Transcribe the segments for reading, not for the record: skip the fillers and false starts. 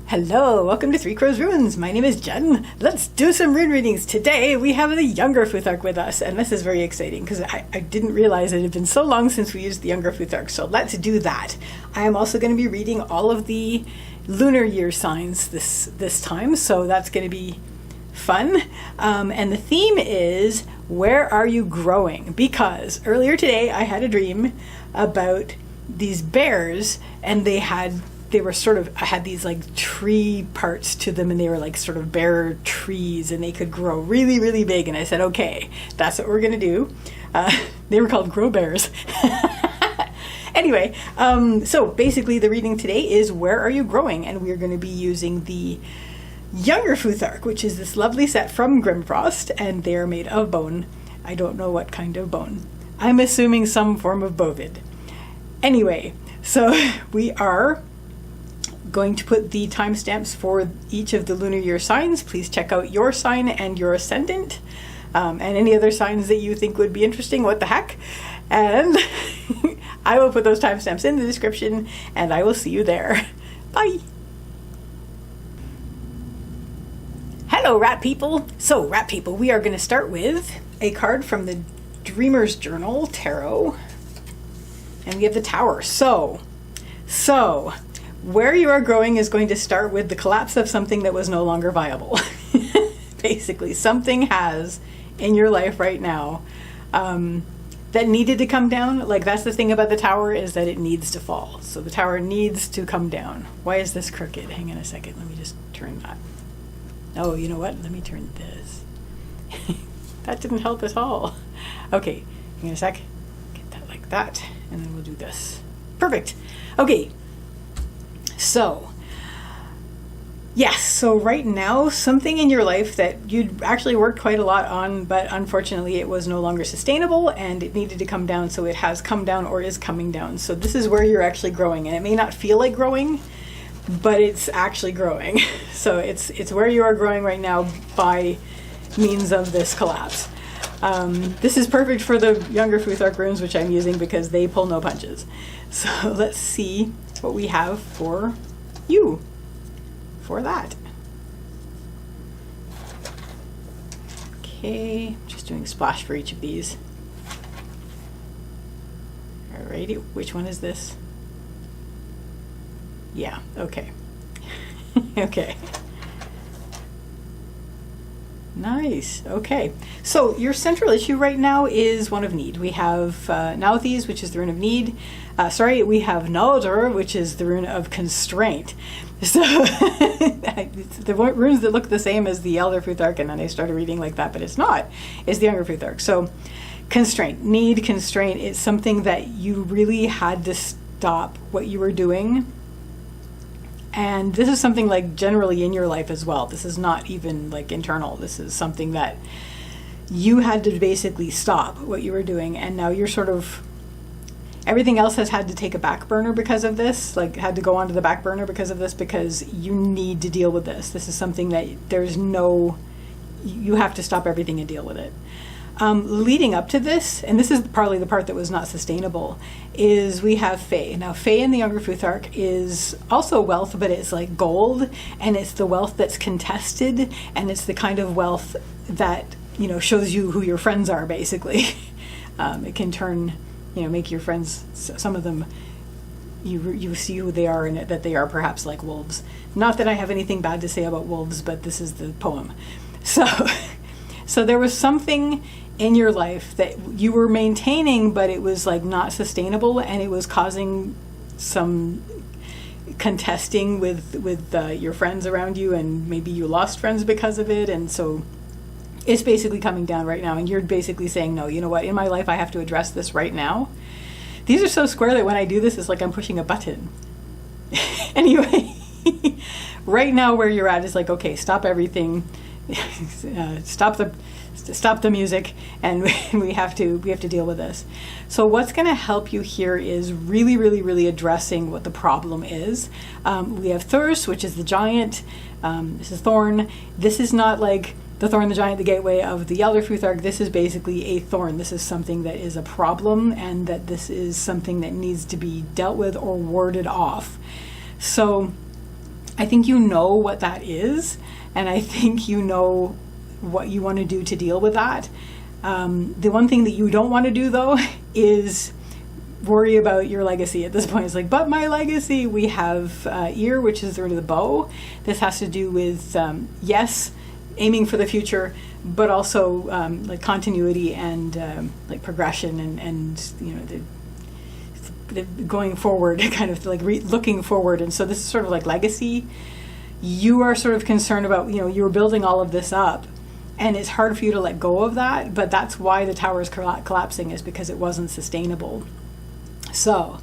Hello, welcome to Three Crows Runes. My name is Jen. Let's do some rune readings. Today we have the Younger Futhark with us, and this is very exciting because I didn't realize it had been so long since we used the Younger Futhark, so let's do that. I am also going to be reading all of the Lunar Year signs this time, so that's going to be fun. And the theme is, where are you growing? Because earlier today I had a dream about these bears, and they had these like tree parts to them, and they were like sort of bare trees, and they could grow really, really big. And I said, okay, that's what we're gonna do. They were called grow bears. Anyway, so basically the reading today is, where are you growing? And we're going to be using the Younger Futhark, which is this lovely set from Grimfrost, and they are made of bone. I don't know what kind of bone. I'm assuming some form of bovid. Anyway, so we are going to put the timestamps for each of the Lunar Year signs. Please check out your sign and your ascendant, and any other signs that you think would be interesting. What the heck? And I will put those timestamps in the description, and I will see you there. Bye! Hello, rat people! So, rat people, we are going to start with a card from the Dreamer's Journal Tarot, and we have the Tower. So, where you are growing is going to start with the collapse of something that was no longer viable. Basically, something has in your life right now that needed to come down. Like, that's the thing about the Tower, is that it needs to fall. So the Tower needs to come down. Why is this crooked? Hang on a second. Let me just turn that. Oh, you know what? Let me turn this. That didn't help at all. Okay, hang on a sec. Get that like that, and then we'll do this. Perfect. Okay. So, yes, so right now, something in your life that you'd actually worked quite a lot on, but unfortunately it was no longer sustainable and it needed to come down, so it has come down or is coming down. So this is where you're actually growing, and it may not feel like growing, but it's actually growing. So it's where you are growing right now by means of this collapse. This is perfect for the Younger Futhark runes, which I'm using because they pull no punches. So let's see what we have for you for that. Okay, just doing splash for each of these. Alrighty, which one is this? Yeah, okay. Okay. Nice. Okay. So your central issue right now is one of need. We have Nauthies, which is the rune of need. We have Naldur, which is the rune of constraint. So the runes that look the same as the Elder Futhark, and then I started reading like that, but it's not. It's the Younger Futhark. So constraint, need, constraint. It's something that you really had to stop what you were doing. And this is something like generally in your life as well. This is not even like internal. This is something that you had to basically stop what you were doing. And now you're sort of, everything else has had to take a back burner because of this, like had to go onto the back burner because of this, because you need to deal with this. This is something that you have to stop everything and deal with it. Leading up to this, and this is probably the part that was not sustainable, is we have Fae. Now, Fae in the Younger Futhark is also wealth, but it's like gold, and it's the wealth that's contested, and it's the kind of wealth that, shows you who your friends are, basically. It can turn, make your friends, some of them, you see who they are, and that they are perhaps like wolves. Not that I have anything bad to say about wolves, but this is the poem. So there was something in your life that you were maintaining, but it was like not sustainable, and it was causing some contesting with your friends around you, and maybe you lost friends because of it. And so it's basically coming down right now, and you're basically saying, no, you know what, in my life I have to address this right now. These are so square that when I do this, it's like I'm pushing a button. Anyway, right now where you're at is like, okay, stop everything. Stop the music, and we have to deal with this. So what's going to help you here is really, really, really addressing what the problem is. We have Thurs, which is the giant. This is Thorn. This is not like the Thorn, the giant, the gateway of the Elder Futhark. This is basically a thorn. This is something that is a problem, and that this is something that needs to be dealt with or warded off. So I think you know what that is, and I think you know what you want to do to deal with that. The one thing that you don't want to do, though, is worry about your legacy at this point. It's like, but my legacy. We have ear, which is the root of the bow. This has to do with, yes, aiming for the future, but also like continuity and like progression and you know, the going forward, kind of like looking forward. And so this is sort of like legacy. You are sort of concerned about, you know, you were building all of this up, and it's hard for you to let go of that, but that's why the tower is collapsing, is because it wasn't sustainable. So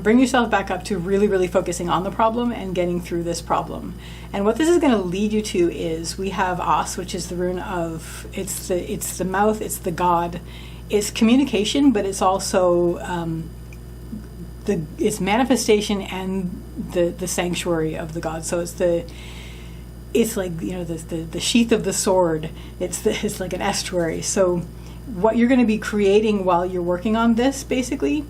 bring yourself back up to really, really focusing on the problem and getting through this problem. And what this is going to lead you to is, we have As, which is the rune of, it's the mouth, it's the god, it's communication, but it's also it's manifestation and the sanctuary of the god. So it's like, you know, the sheath of the sword. It's like an estuary. So what you're going to be creating while you're working on this, basically,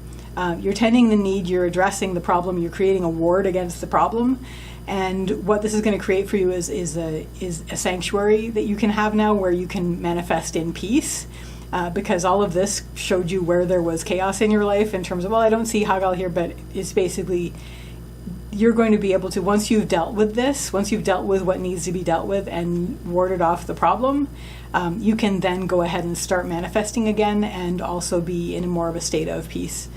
you're tending the need, you're addressing the problem, you're creating a ward against the problem. And what this is going to create for you is a sanctuary that you can have now, where you can manifest in peace. Because all of this showed you where there was chaos in your life, in terms of, well, I don't see Hagal here, but it's basically, you're going to be able to, once you've dealt with this, once you've dealt with what needs to be dealt with and warded off the problem, you can then go ahead and start manifesting again, and also be in more of a state of peace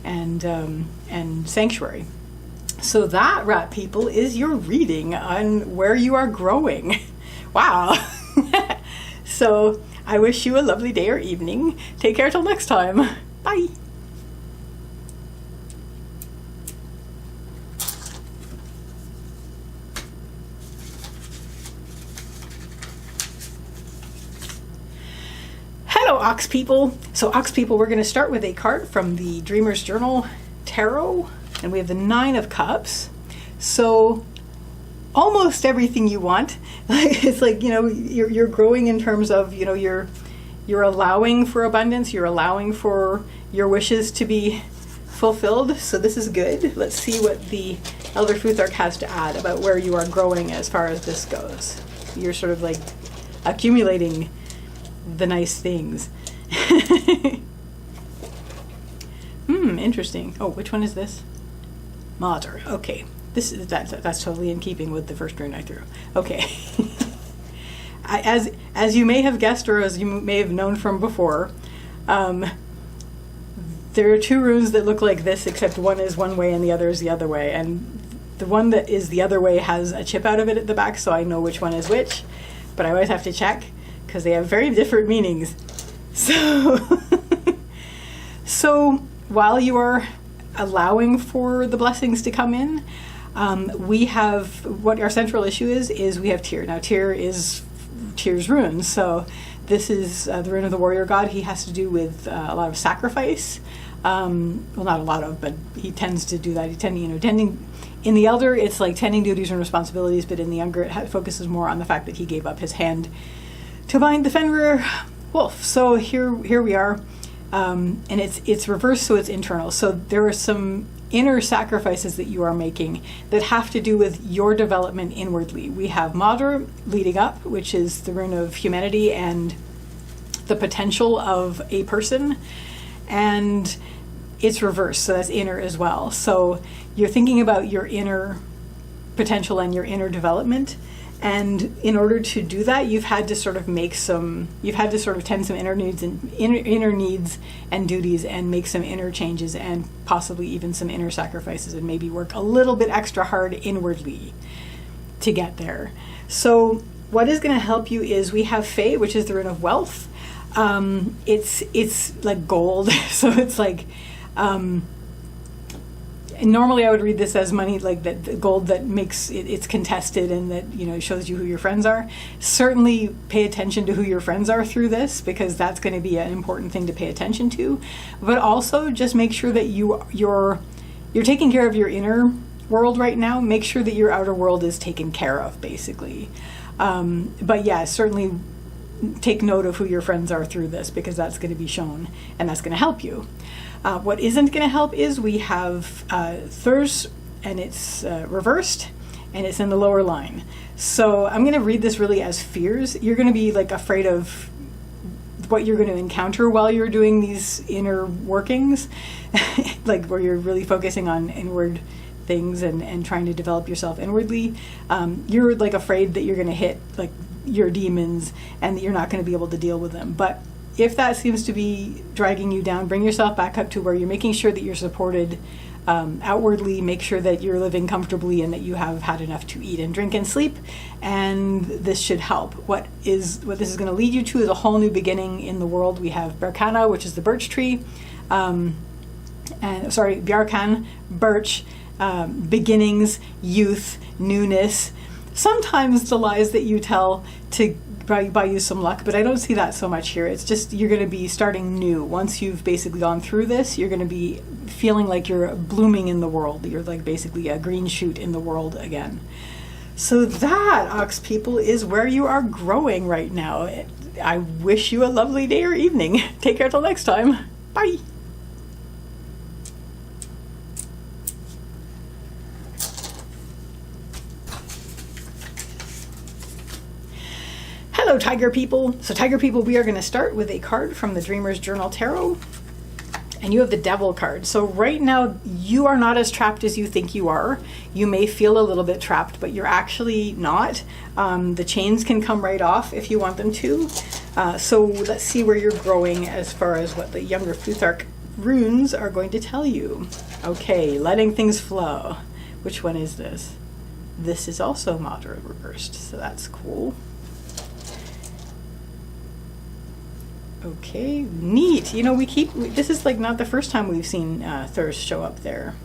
and sanctuary. So that, rat people, is your reading on where you are growing. Wow. So I wish you a lovely day or evening. Take care till next time. Bye. Hello, Ox people. So Ox people, we're going to start with a card from the Dreamer's Journal Tarot, and we have the 9 of Cups. So almost everything you want. It's like, you know, you're growing in terms of, you know, you're allowing for abundance, you're allowing for your wishes to be fulfilled. So this is good. Let's see what the Elder Futhark has to add about where you are growing as far as this goes. You're sort of like accumulating the nice things. Interesting. Oh, which one is this? Mother. Okay. That's totally in keeping with the first rune I threw. Okay. As you may have guessed, or as you may have known from before, there are 2 runes that look like this, except one is one way and the other is the other way. And the one that is the other way has a chip out of it at the back, so I know which one is which. But I always have to check, because they have very different meanings. So while you are allowing for the blessings to come in, we have, what our central issue is we have Tyr. Now Tyr is Tyr's rune, so this is the rune of the warrior god. He has to do with a lot of sacrifice. Well, not a lot of, but he tends to do that. Tending in the elder, it's like tending duties and responsibilities, but in the younger, it focuses more on the fact that he gave up his hand to bind the Fenrir wolf. So here we are, and it's reversed, so it's internal. So there are some inner sacrifices that you are making that have to do with your development inwardly. We have Madr leading up, which is the rune of humanity and the potential of a person, and it's reversed, so that's inner as well. So you're thinking about your inner potential and your inner development, and in order to do that, you've had to sort of tend some inner needs and duties, and make some inner changes, and possibly even some inner sacrifices, and maybe work a little bit extra hard inwardly to get there. So what is going to help you is, we have Fae, which is the rune of wealth. It's like gold, so it's like, normally I would read this as money, like that gold that makes it's contested, and that, you know, shows you who your friends are. Certainly pay attention to who your friends are through this, because that's going to be an important thing to pay attention to. But also just make sure that you're taking care of your inner world right now. Make sure that your outer world is taken care of, basically. But yeah, certainly take note of who your friends are through this, because that's going to be shown, and that's going to help you. What isn't going to help is, we have Thurs, and it's reversed, and it's in the lower line. So I'm going to read this really as fears. You're going to be like afraid of what you're going to encounter while you're doing these inner workings, like where you're really focusing on inward things and trying to develop yourself inwardly. You're like afraid that you're going to hit like your demons and that you're not going to be able to deal with them. But if that seems to be dragging you down, bring yourself back up to where you're making sure that you're supported outwardly. Make sure that you're living comfortably and that you have had enough to eat and drink and sleep, and this should help. What this is going to lead you to is a whole new beginning in the world. We have Berkana, which is the birch tree, Bjarkan, birch, beginnings, youth, newness. Sometimes the lies that you tell to buy you some luck, but I don't see that so much here. It's just you're going to be starting new. Once you've basically gone through this, you're going to be feeling like you're blooming in the world. You're like basically a green shoot in the world again. So that, Ox people, is where you are growing right now. I wish you a lovely day or evening. Take care till next time. Bye. Hello, Tiger people. So Tiger people, we are going to start with a card from the Dreamer's Journal Tarot. And you have the Devil card. So right now, you are not as trapped as you think you are. You may feel a little bit trapped, but you're actually not. The chains can come right off if you want them to. So let's see where you're growing as far as what the Younger Futhark runes are going to tell you. Okay, letting things flow. Which one is this? This is also moderate reversed, so that's cool. Okay, neat. You know, this is like not the first time we've seen thirst show up there.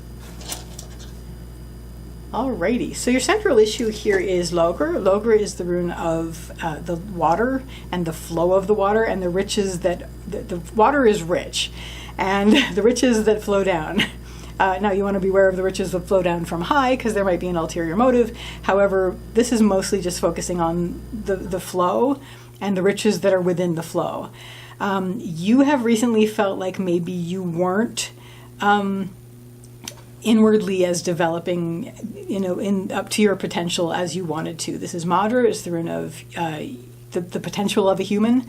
Alrighty, so your central issue here is Logr. Logr is the rune of the water and the flow of the water and the riches that, the water is rich and the riches that flow down. Now you want to be aware of the riches that flow down from high because there might be an ulterior motive. However, this is mostly just focusing on the flow and the riches that are within the flow. You have recently felt like maybe you weren't inwardly as developing, up to your potential as you wanted to. This is Madra. It's the rune of the potential of a human,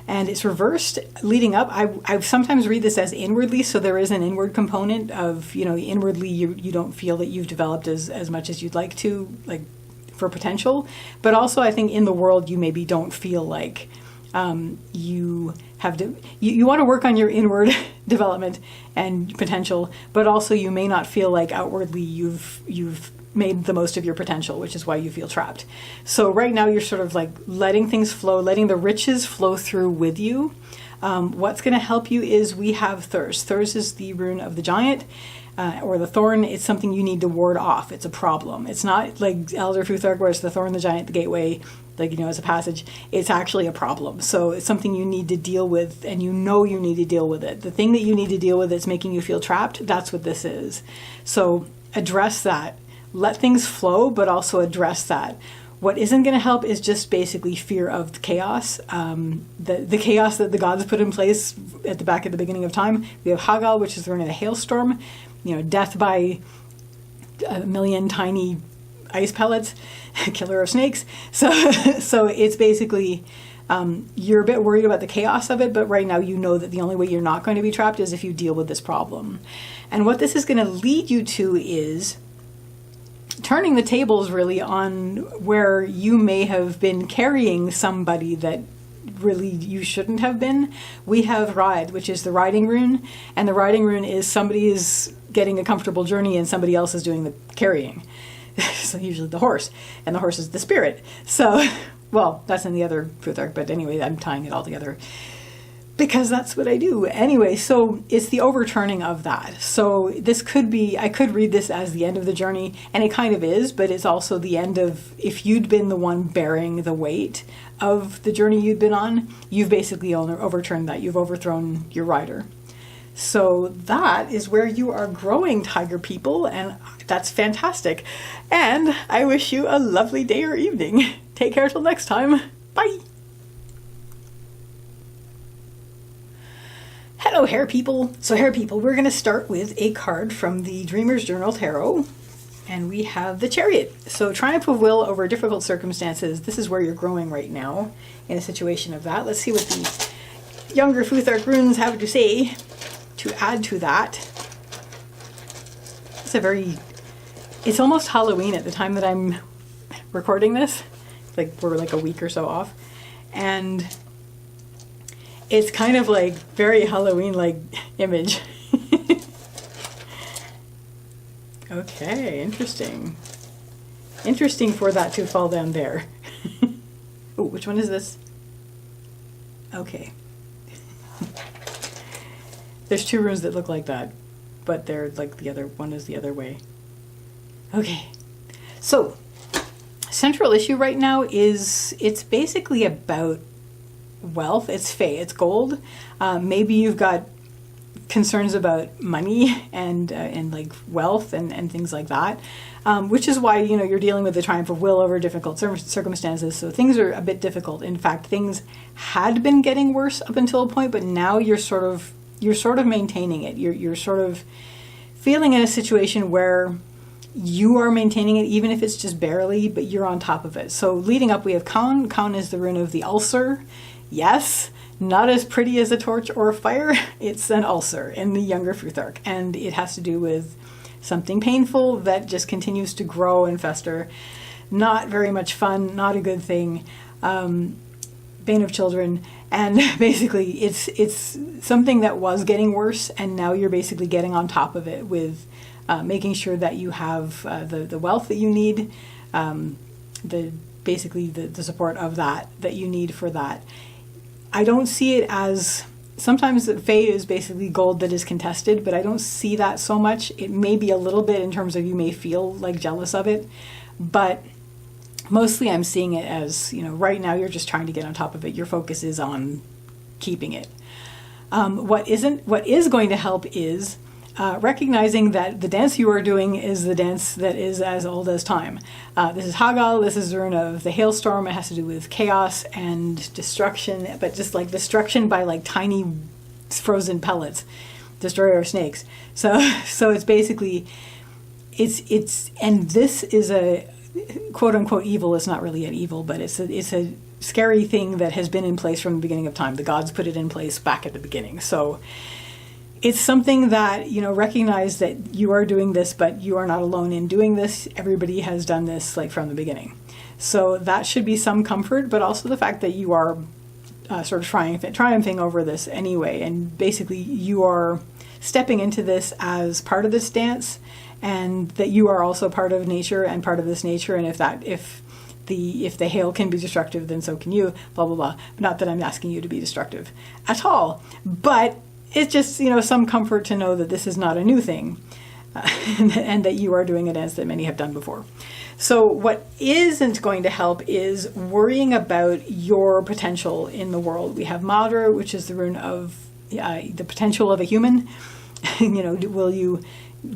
and it's reversed leading up. I sometimes read this as inwardly, so there is an inward component of, inwardly you don't feel that you've developed as much as you'd like to, like for potential, but also I think in the world you maybe don't feel like you have to, you want to work on your inward development and potential, but also you may not feel like outwardly you've made the most of your potential, which is why you feel trapped. So right now you're sort of like letting things flow, letting the riches flow through with you. What's going to help you is we have Thurs. Thurs is the rune of the giant. Or the thorn. It's something you need to ward off. It's a problem. It's not like Elder Futhark where it's the thorn, the giant, the gateway, as a passage. It's actually a problem. So it's something you need to deal with, and you need to deal with it. The thing that you need to deal with that's making you feel trapped, that's what this is. So address that. Let things flow, but also address that. What isn't going to help is just basically fear of the chaos, the chaos that the gods put in place at the beginning of time. We have Hagal, which is the rune of the hailstorm, death by a million tiny ice pellets, killer of snakes. So it's basically, you're a bit worried about the chaos of it, but right now you know that the only way you're not going to be trapped is if you deal with this problem. And what this is going to lead you to is turning the tables really on where you may have been carrying somebody that really you shouldn't have been. We have Ride, which is the riding rune, and the riding rune is somebody is getting a comfortable journey and somebody else is doing the carrying. So usually the horse, and the horse is the spirit. So, well, that's in the other Futhark, but anyway, I'm tying it all together because that's what I do. Anyway, so it's the overturning of that. So this could be, I could read this as the end of the journey, and it kind of is, but it's also the end of, if you'd been the one bearing the weight of the journey you'd been on, you've basically overturned that. You've overthrown your rider. So that is where you are growing, Tiger people, and that's fantastic. And I wish you a lovely day or evening. Take care till next time. Bye. Hello, Hair people. So Hair people, we're going to start with a card from the Dreamer's Journal Tarot. And we have the Chariot. So triumph of will over difficult circumstances. This is where you're growing right now in a situation of that. Let's see what the Younger Futhark runes have to say to add to that. It's almost Halloween at the time that I'm recording this. Like we're like a week or so off. And it's kind of like very Halloween-like image. Okay, interesting. Interesting for that to fall down there. Oh, which one is this? Okay. There's two runes that look like that, but they're like the other one is the other way. Okay. So, central issue right now is it's basically about wealth. It's Fey, it's gold. Maybe you've got concerns about money and like wealth and things like that, which is why you're dealing with the triumph of will over difficult circumstances. So things are a bit difficult. In fact, things had been getting worse up until a point, but now you're sort of maintaining it. You're sort of feeling in a situation where you are maintaining it, even if it's just barely, but you're on top of it. So leading up, we have Kaun. Kaun is the rune of the ulcer. Yes. Not as pretty as a torch or a fire. It's an ulcer in the Younger Futhark, and it has to do with something painful that just continues to grow and fester. Not very much fun, not a good thing. Bane of children, and basically it's something that was getting worse, and now you're basically getting on top of it with making sure that you have the wealth that you need, the support of that you need for that. I don't see it as, sometimes Fae is basically gold that is contested, but I don't see that so much. It may be a little bit in terms of you may feel like jealous of it, but mostly I'm seeing it as, right now you're just trying to get on top of it. Your focus is on keeping it. What is going to help is recognizing that the dance you are doing is the dance that is as old as time. This is Hagal, this is the rune of the hailstorm. It has to do with chaos and destruction, but just like destruction by like tiny frozen pellets, destroyer of snakes. So it's basically, and this is a quote unquote evil. It's not really an evil, but it's a scary thing that has been in place from the beginning of time. The gods put it in place back at the beginning. So it's something that, recognize that you are doing this, but you are not alone in doing this. Everybody has done this like from the beginning. So that should be some comfort, but also the fact that you are sort of triumphing over this anyway. And basically you are stepping into this as part of this dance, and that you are also part of nature and part of this nature. And if the hail can be destructive, then so can you, blah, blah, blah. Not that I'm asking you to be destructive at all, but it's just, some comfort to know that this is not a new thing, and that you are doing a dance that many have done before. So what isn't going to help is worrying about your potential in the world. We have Madra, which is the rune of the potential of a human. Will you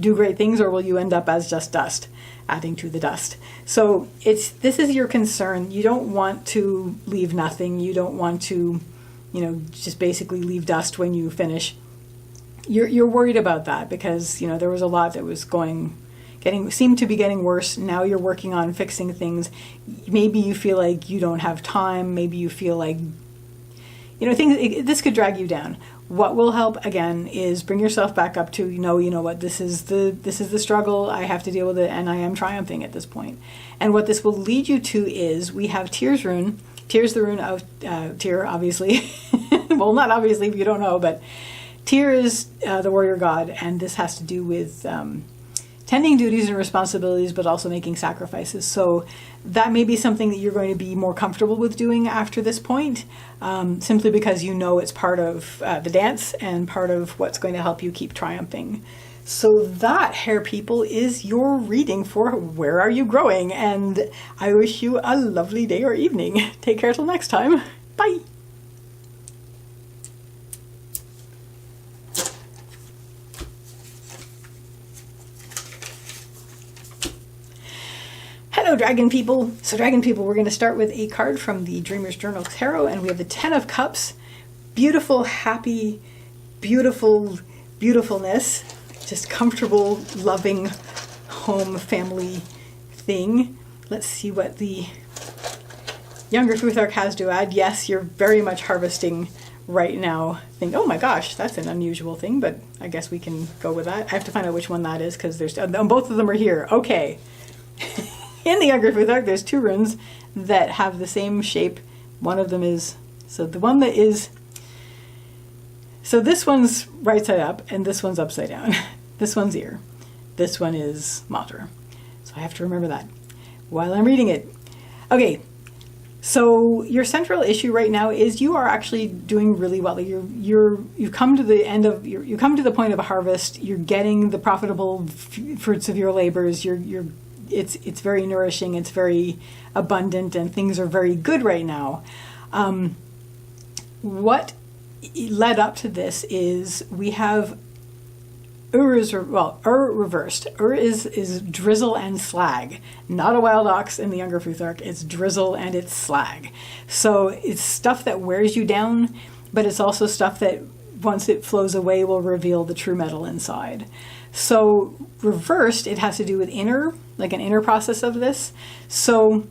do great things, or will you end up as just dust, adding to the dust? So this is your concern. You don't want to leave nothing. You don't want to just basically leave dust when you finish. You're worried about that because, there was a lot that was seemed to be getting worse. Now you're working on fixing things. Maybe you feel like you don't have time. Maybe you feel like, this could drag you down. What will help, again, is bring yourself back up to, what, this is the struggle. I have to deal with it, and I am triumphing at this point. And what this will lead you to is, we have Tyr's rune. Tyr's the rune of Tyr, obviously. Well, not obviously if you don't know, but Tyr is the warrior god, and this has to do with tending duties and responsibilities, but also making sacrifices. So that may be something that you're going to be more comfortable with doing after this point, simply because it's part of the dance and part of what's going to help you keep triumphing. So that, hair people, is your reading for Where Are You Growing? And I wish you a lovely day or evening. Take care till next time. Bye. Hello, Dragon People. So, Dragon People, we're going to start with a card from the Dreamer's Journal Tarot, and we have the Ten of Cups. Beautiful, happy, beautifulness. Just comfortable, loving, home family thing. Let's see what the Younger Futhark has to add. Yes, you're very much harvesting right now. Oh my gosh, that's an unusual thing, but I guess we can go with that. I have to find out which one that is because there's both of them are here. Okay. In the Younger Futhark, there's 2 runes that have the same shape. One of them is, so the one that is, so this one's right side up and this one's upside down. This one's ear. This one is Mater. So I have to remember that while I'm reading it. Okay. So your central issue right now is you are actually doing really well. You've come to the end of you come to the point of a harvest. You're getting the profitable fruits of your labors. It's very nourishing. It's very abundant, and things are very good right now. What led up to this is we have reversed. Is drizzle and slag. Not a wild ox in the Younger Futhark. It's drizzle and it's slag. So it's stuff that wears you down, but it's also stuff that once it flows away will reveal the true metal inside. So reversed, it has to do with like an inner process of this. So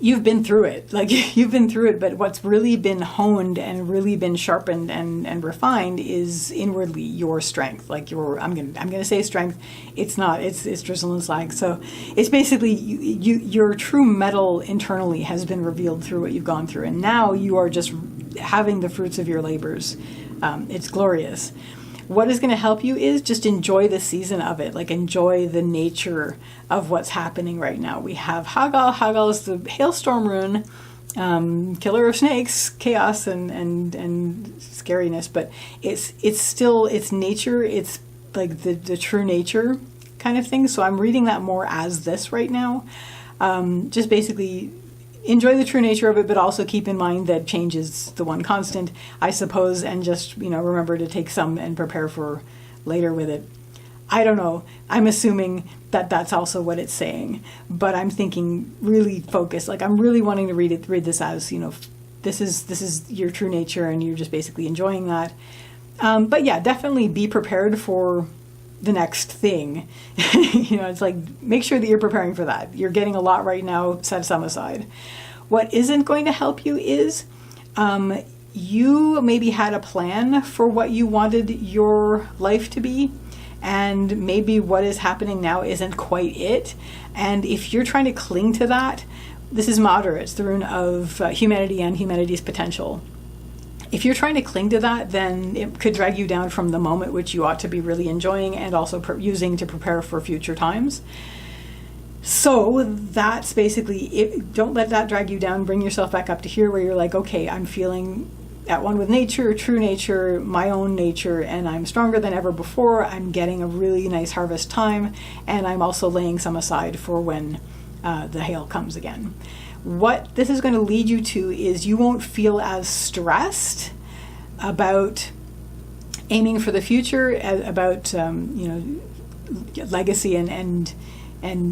you've been through it, but what's really been honed and really been sharpened and refined is inwardly your strength. Like I'm gonna say strength. It's not. It's drizzle and slag. So it's basically your true metal internally has been revealed through what you've gone through, and now you are just having the fruits of your labors. It's glorious. What is going to help you is just enjoy the season of it, like enjoy the nature of what's happening right now. We have Hagal. Hagal is the hailstorm rune, killer of snakes, chaos and scariness, but it's still, it's nature. It's like the true nature kind of thing. So I'm reading that more as this right now. Just basically enjoy the true nature of it, but also keep in mind that change is the one constant, I suppose, and just, remember to take some and prepare for later with it. I don't know. I'm assuming that that's also what it's saying, but I'm thinking really focused. Like I'm really wanting to read this as, this is your true nature and you're just basically enjoying that. But yeah, definitely be prepared for the next thing. It's like, make sure that you're preparing for that. You're getting a lot right now, set some aside. What isn't going to help you is you maybe had a plan for what you wanted your life to be, and maybe what is happening now isn't quite it. And if you're trying to cling to that, this is Mater. It's the rune of humanity and humanity's potential. If you're trying to cling to that, then it could drag you down from the moment, which you ought to be really enjoying and also using to prepare for future times. So that's basically it. Don't let that drag you down. Bring yourself back up to here where you're like, okay, I'm feeling at one with nature, true nature, my own nature, and I'm stronger than ever before. I'm getting a really nice harvest time, and I'm also laying some aside for when the hail comes again. What this is going to lead you to is you won't feel as stressed about aiming for the future, about legacy and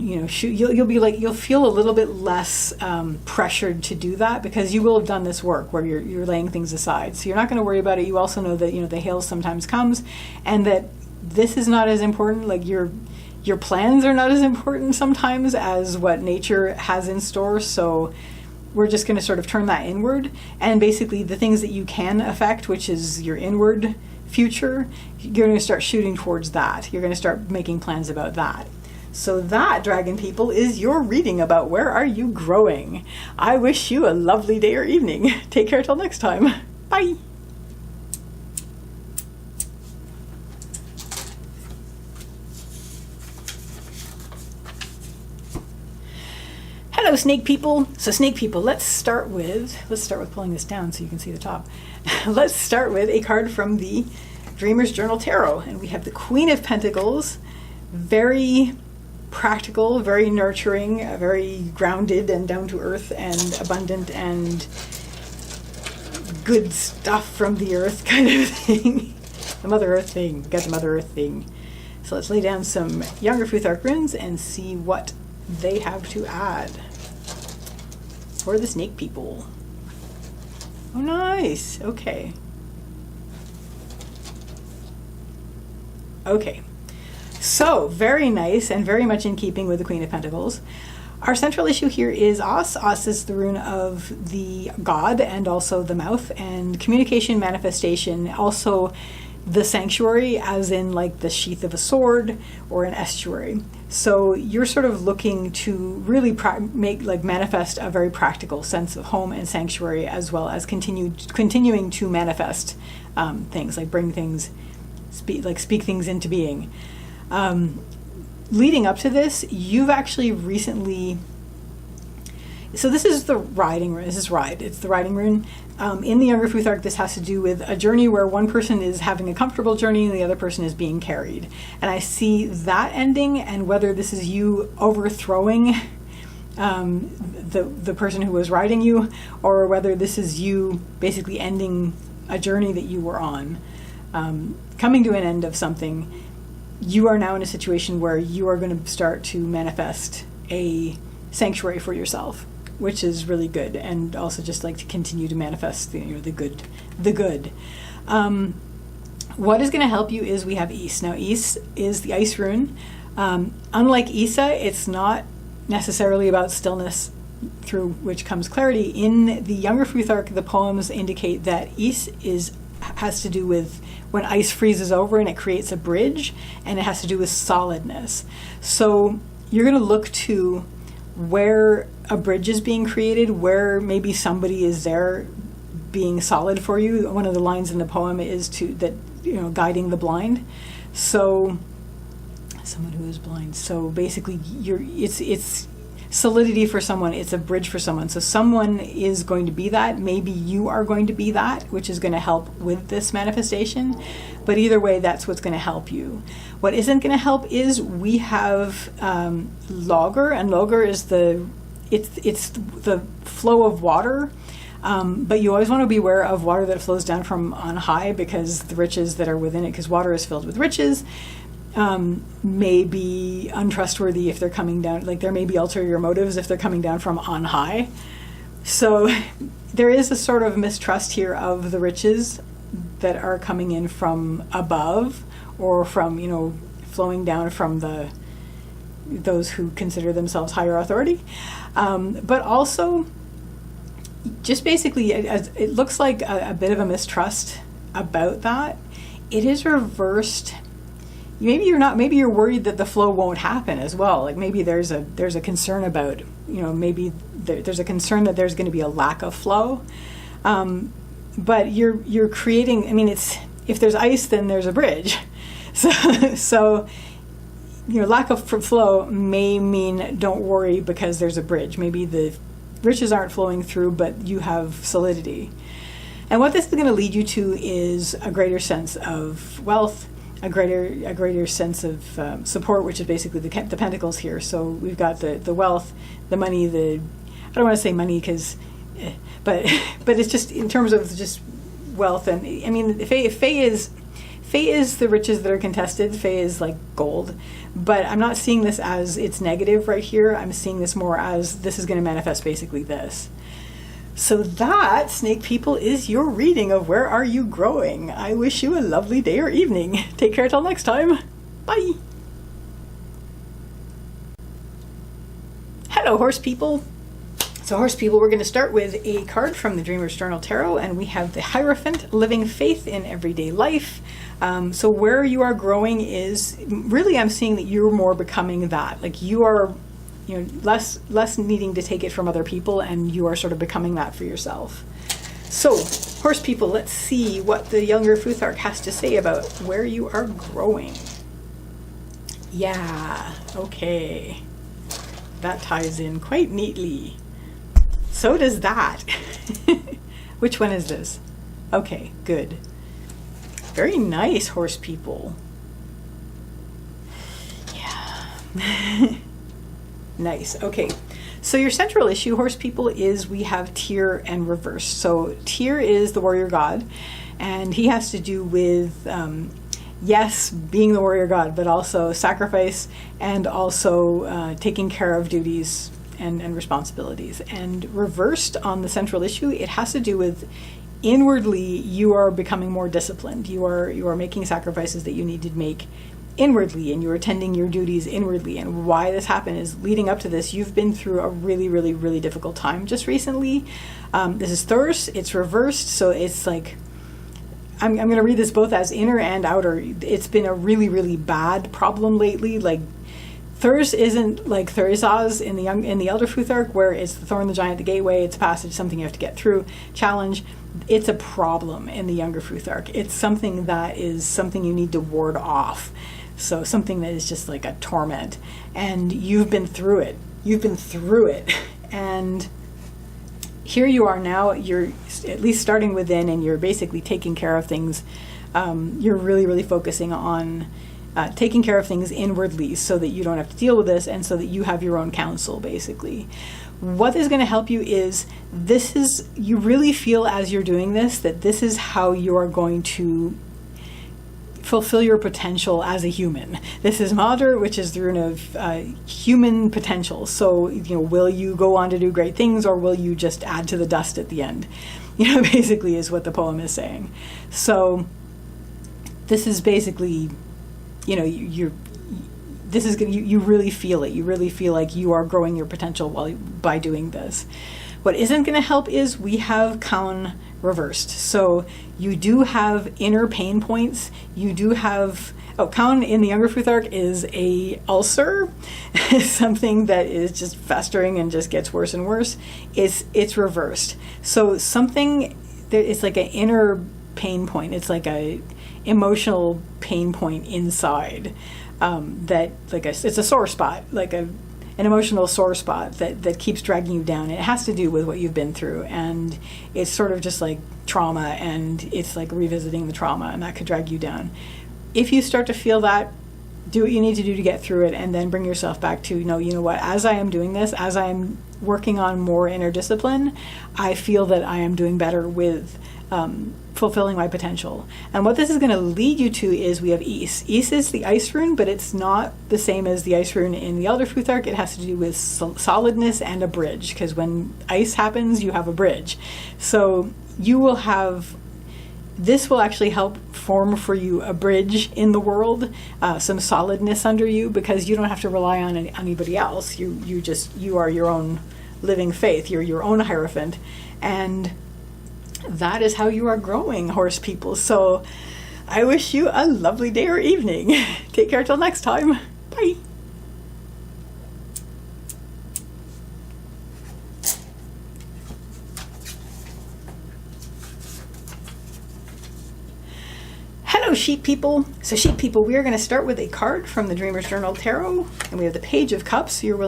you'll feel a little bit less pressured to do that, because you will have done this work where you're laying things aside. So you're not going to worry about it. You also know that the hail sometimes comes, and that this is not as important. Like your plans are not as important sometimes as what nature has in store. So we're just going to sort of turn that inward, and basically the things that you can affect, which is your inward future, you're going to start shooting towards that. You're going to start making plans about that. So that, dragon people, is your reading about where are you growing. I wish you a lovely day or evening. Take care till next time. Bye. Hello, snake people. So snake people, let's start with pulling this down so you can see the top. Let's start with a card from the Dreamer's Journal Tarot, and we have the Queen of Pentacles. Very practical, very nurturing, very grounded and down to earth and abundant and good stuff from the earth kind of thing. The Mother Earth thing. Got the Mother Earth thing. So let's lay down some Younger Futhark runes and see what they have to add for the snake people. Oh, nice. Okay. Okay. So, very nice and very much in keeping with the Queen of Pentacles. Our central issue here is As. As is the rune of the god and also the mouth, and communication, manifestation, also the sanctuary, as in like the sheath of a sword or an estuary. So you're sort of looking to really manifest a very practical sense of home and sanctuary, as well as continuing to manifest things, like bring things, speak things into being. Leading up to this, you've actually recently, so this is the riding rune. This is ride. It's the riding rune. In the Younger Futhark, this has to do with a journey where one person is having a comfortable journey and the other person is being carried. And I see that ending, and whether this is you overthrowing the person who was riding you, or whether this is you basically ending a journey that you were on, coming to an end of something. You are now in a situation where you are going to start to manifest a sanctuary for yourself, which is really good, and also just like to continue to manifest the good. What is going to help you is we have Is. Now, Is is the ice rune. Unlike Isa, it's not necessarily about stillness through which comes clarity. In the Younger Futhark, the poems indicate that Is has to do with when ice freezes over and it creates a bridge, and it has to do with solidness. So you're going to look to where a bridge is being created, where maybe somebody is there being solid for you. One of the lines in the poem is guiding the blind. So someone who is blind. So basically it's solidity for someone, it's a bridge for someone. So someone is going to be that. Maybe you are going to be that, which is going to help with this manifestation. But either way, that's what's going to help you. What isn't going to help is we have logger, and logger is it's the flow of water. But you always want to be aware of water that flows down from on high, because the riches that are within it, because water is filled with riches, may be untrustworthy if they're coming down, like there may be ulterior motives if they're coming down from on high. So there is a sort of mistrust here of the riches that are coming in from above, or from, flowing down from those who consider themselves higher authority. But also, just basically, it looks like a bit of a mistrust about that. It is reversed. Maybe you're worried that the flow won't happen as well. Like maybe there's a concern about, maybe there's a concern that there's going to be a lack of flow. But you're creating, if there's ice, then there's a bridge. So lack of flow may mean don't worry because there's a bridge. Maybe the riches aren't flowing through, but you have solidity. And what this is going to lead you to is a greater sense of wealth, a greater sense of support, which is basically the pentacles here. So we've got the wealth, the money, I don't want to say money because, but it's just in terms of just wealth. And Fae is the riches that are contested. Fae is like gold, but I'm not seeing this as it's negative right here. I'm seeing this more as this is going to manifest basically this. So that, snake people, is your reading of Where Are You Growing? I wish you a lovely day or evening. Take care till next time. Bye. Hello, horse people. So horse people, we're going to start with a card from the Dreamer's Journal Tarot, and we have the Hierophant, Living Faith in Everyday Life. So where you are growing is, really I'm seeing that you're more becoming that. Like you are less needing to take it from other people, and you are sort of becoming that for yourself. So, horse people, let's see what the Younger Futhark has to say about where you are growing. Yeah, okay. That ties in quite neatly. So does that. Which one is this? Okay, good. Very nice, horse people. Yeah. Nice. Okay. So your central issue, horse people, is we have Tyr and reverse. So Tyr is the warrior god, and he has to do with, yes, being the warrior god, but also sacrifice, and also taking care of duties and responsibilities. And reversed on the central issue, it has to do with inwardly you are becoming more disciplined. You are making sacrifices that you need to make inwardly, and you were tending your duties inwardly. And why this happened is, leading up to this, you've been through a really, really, really difficult time just recently. This is Thurs. It's reversed, so it's like, I'm going to read this both as inner and outer. It's been a really, really bad problem lately. Like, Thurs isn't like Thurisaz in the Elder Futhark, where it's the thorn, the giant, the gateway, it's a passage, something you have to get through, challenge. It's a problem in the Younger Futhark. It's something that is something you need to ward off. So something that is just like a torment. And you've been through it. You've been through it. And here you are now, you're at least starting within, and you're basically taking care of things. You're really, really focusing on taking care of things inwardly so that you don't have to deal with this, and so that you have your own counsel, basically. What is going to help you is, you really feel as you're doing this, that this is how you are going to fulfill your potential as a human. This is Madr, which is the rune of human potential. So, will you go on to do great things, or will you just add to the dust at the end? Basically is what the poem is saying. So this is basically, you really feel it. You really feel like you are growing your potential by doing this. What isn't going to help is we have Kaun reversed. So you do have inner pain points. You do have, Kaun in the Younger Futhark is a ulcer, something that is just festering and just gets worse and worse. It's reversed. So it's like an inner pain point. It's like a emotional pain point inside, it's a sore spot, like an emotional sore spot that keeps dragging you down. It has to do with what you've been through, and it's sort of just like trauma, and it's like revisiting the trauma, and that could drag you down. If you start to feel that, do what you need to do to get through it, and then bring yourself back to, you know what, as I am doing this, as I am working on more inner discipline, I feel that I am doing better with fulfilling my potential. And what this is going to lead you to is, we have Is. Is is the ice rune, but it's not the same as the ice rune in the Elder Futhark. It has to do with solidness and a bridge, because when ice happens, you have a bridge. So this will actually help form for you a bridge in the world, some solidness under you, because you don't have to rely on anybody else. You are your own living faith. You're your own Hierophant, and that is how you are growing, horse people. So I wish you a lovely day or evening. Take care till next time. Bye. Hello, sheep people. So sheep people, we are going to start with a card from the Dreamer's Journal Tarot, and we have the Page of Cups. You're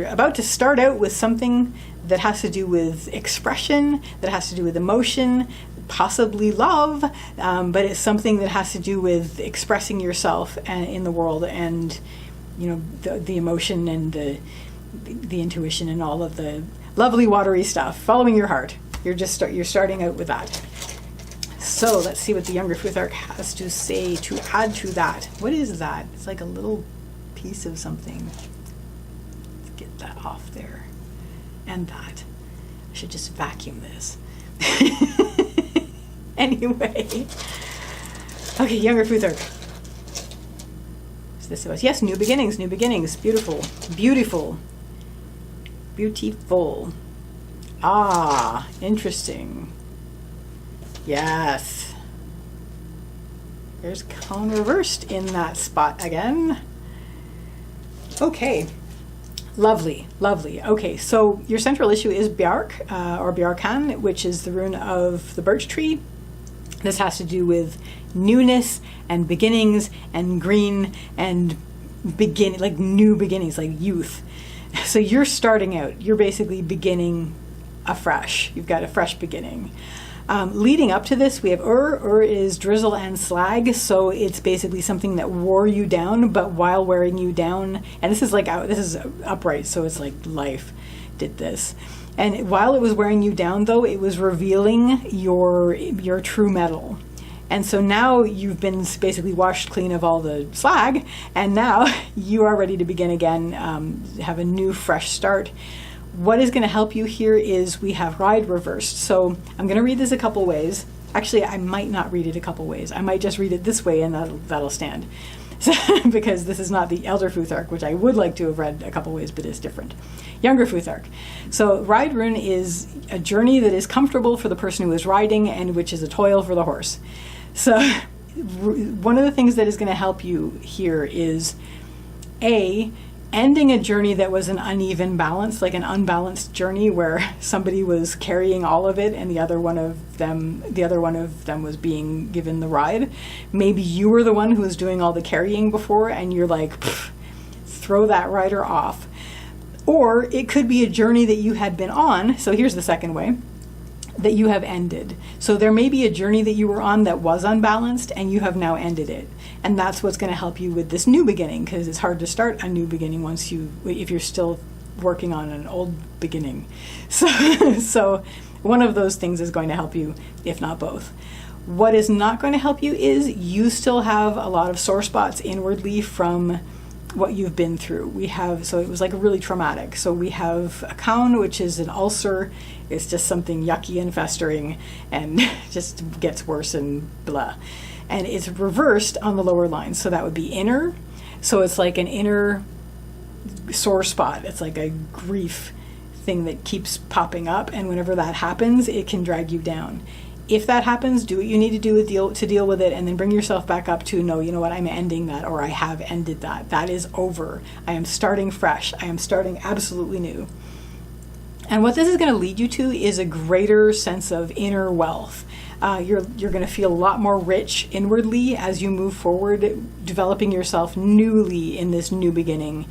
about to start out with something that has to do with expression, that has to do with emotion, possibly love, but it's something that has to do with expressing yourself in the world, and the emotion and the intuition and all of the lovely watery stuff, following your heart. You're starting out with that. So let's see what the Younger Futhark has to say to add to that. What is that? It's like a little piece of something. Get that off there. And that. I should just vacuum this. Anyway. Okay, Younger Futhark. Is this about? Yes, new beginnings, new beginnings. Beautiful. Beautiful. Beautiful. Ah, interesting. Yes. There's Kaun reversed in that spot again. Okay. Lovely, lovely. Okay, so your central issue is Bjark, or Bjarkan, which is the rune of the birch tree. This has to do with newness and beginnings and green and like new beginnings, like youth. So you're starting out. You're basically beginning afresh. You've got a fresh beginning. Leading up to this, we have Ur is drizzle and slag, so it's basically something that wore you down, but while wearing you down, and this is upright, so it's like life did this. And while it was wearing you down, though, it was revealing your true metal. And so now you've been basically washed clean of all the slag, and now you are ready to begin again, have a new, fresh start. What is going to help you here is we have Ride reversed. So I'm going to read this a couple ways. Actually, I might not read it a couple ways. I might just read it this way and that'll stand. Because this is not the Elder Futhark, which I would like to have read a couple ways, but it's different. Younger Futhark. So ride rune is a journey that is comfortable for the person who is riding and which is a toil for the horse. So one of the things that is going to help you here is ending a journey that was an uneven balance, like an unbalanced journey where somebody was carrying all of it and the other one of them was being given the ride. Maybe you were the one who was doing all the carrying before and you're like, throw that rider off. Or it could be a journey that you had been on. So here's the second way, that you have ended. So there may be a journey that you were on that was unbalanced and you have now ended it. And that's what's going to help you with this new beginning, because it's hard to start a new beginning if you're still working on an old beginning. So one of those things is going to help you, if not both. What is not going to help you is you still have a lot of sore spots inwardly from what you've been through. So it was like really traumatic. So we have a kaun, which is an ulcer. It's just something yucky and festering and just gets worse and blah. And it's reversed on the lower line. So that would be inner. So it's like an inner sore spot. It's like a grief thing that keeps popping up. And whenever that happens, it can drag you down. If that happens, do what you need to do to deal with it, and then bring yourself back up to, no, you know what, I'm ending that, or I have ended that. That is over. I am starting fresh. I am starting absolutely new. And what this is going to lead you to is a greater sense of inner wealth. You're going to feel a lot more rich inwardly as you move forward, developing yourself newly in this new beginning.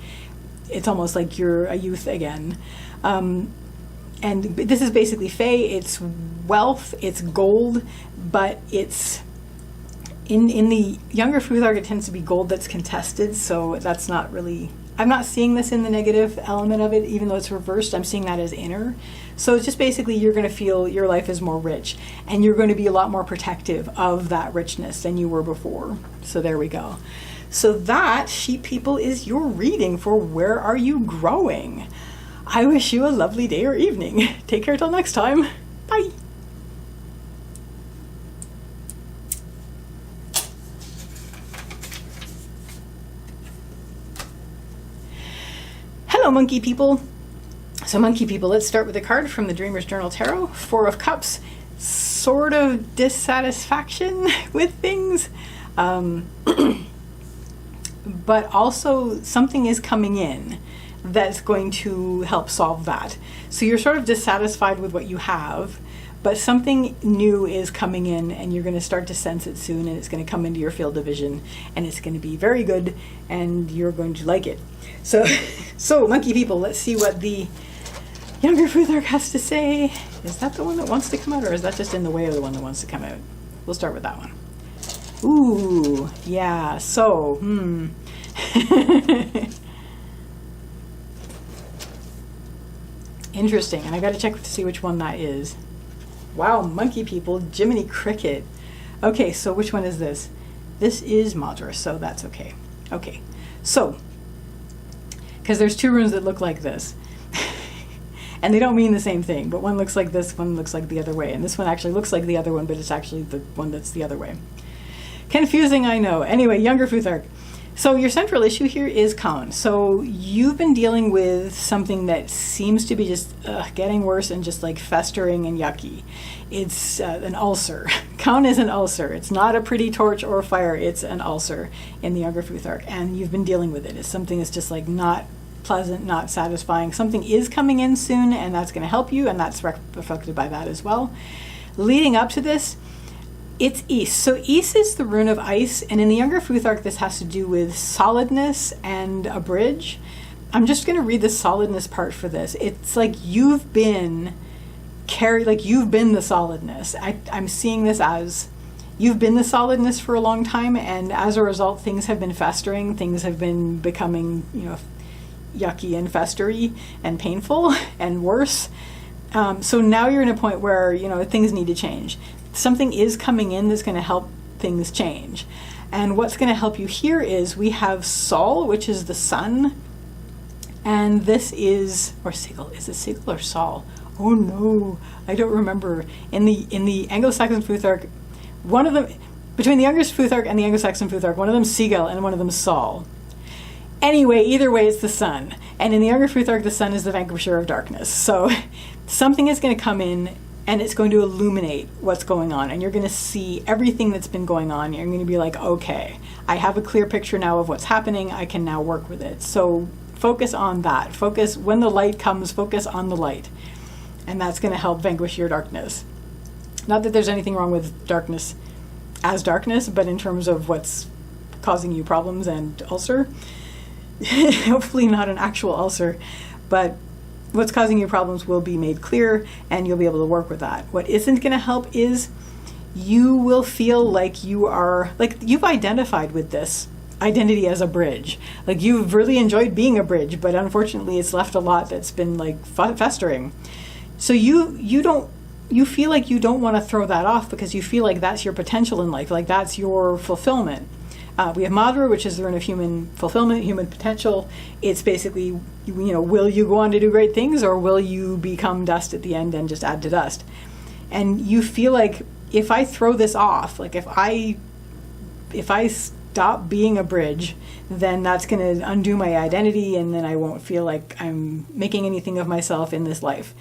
It's almost like you're a youth again. And this is basically Fae. It's wealth, it's gold, but it's in the Younger Futhark, it tends to be gold that's contested, so that's not really, I'm not seeing this in the negative element of it, even though it's reversed. I'm seeing that as inner. So it's just basically you're going to feel your life is more rich, and you're going to be a lot more protective of that richness than you were before. So there we go. So that, sheep people, is your reading for Where Are You Growing? I wish you a lovely day or evening. Take care till next time. Bye. Hello, monkey people. So monkey people, let's start with a card from the Dreamer's Journal Tarot. 4 of Cups. Sort of dissatisfaction with things. But also something is coming in that's going to help solve that. So you're sort of dissatisfied with what you have, but something new is coming in and you're going to start to sense it soon, and it's going to come into your field of vision, and it's going to be very good and you're going to like it. So monkey people, let's see what the Younger Futhark has to say. Is that the one that wants to come out, or is that just in the way of the one that wants to come out? We'll start with that one. Ooh, yeah, so, Interesting, and I got to check to see which one that is. Wow, monkey people, Jiminy Cricket. Okay, so which one is this? This is Madra, so that's okay. Okay, so, because there's 2 runes that look like this. And they don't mean the same thing, but one looks like this, one looks like the other way. And this one actually looks like the other one, but it's actually the one that's the other way. Confusing, I know. Anyway, Younger Futhark. So your central issue here is kaun. So you've been dealing with something that seems to be just getting worse and just like festering and yucky. It's an ulcer. Kaun is an ulcer. It's not a pretty torch or fire. It's an ulcer in the Younger Futhark. And you've been dealing with it. It's something that's just like not pleasant, not satisfying. Something is coming in soon, and that's going to help you, and that's reflected by that as well. Leading up to this, it's Is. So Is is the rune of ice, and in the Younger Futhark, this has to do with solidness and a bridge. I'm just going to read the solidness part for this. It's like you've been you've been the solidness. I'm seeing this as you've been the solidness for a long time, and as a result, things have been festering. Things have been becoming, yucky and festery and painful and worse. So now you're in a point where, things need to change. Something is coming in that's going to help things change. And what's going to help you here is we have Sol, which is the sun. And this is, or Sigil, is it Sigil or Sol? Oh no, I don't remember. In the Anglo-Saxon Futhark, one of them, between the Younger Futhark and the Anglo-Saxon Futhark, one of them's Seagull and one of them's Sol. Anyway, either way, it's the sun. And in the Younger Futhark, the sun is the vanquisher of darkness. So something is going to come in and it's going to illuminate what's going on. And you're going to see everything that's been going on. You're going to be like, okay, I have a clear picture now of what's happening. I can now work with it. So focus on that. Focus, when the light comes, focus on the light. And that's going to help vanquish your darkness. Not that there's anything wrong with darkness as darkness, but in terms of what's causing you problems and ulcer, hopefully not an actual ulcer, but what's causing you problems will be made clear and you'll be able to work with that. What isn't going to help is you will feel like you've identified with this identity as a bridge. Like you've really enjoyed being a bridge, but unfortunately it's left a lot that's been like festering. So you feel like you don't want to throw that off because you feel like that's your potential in life, like that's your fulfillment. We have Madra, which is the rune of human fulfillment, human potential. It's basically, will you go on to do great things or will you become dust at the end and just add to dust? And you feel like if I throw this off, like if I stop being a bridge, then that's going to undo my identity and then I won't feel like I'm making anything of myself in this life.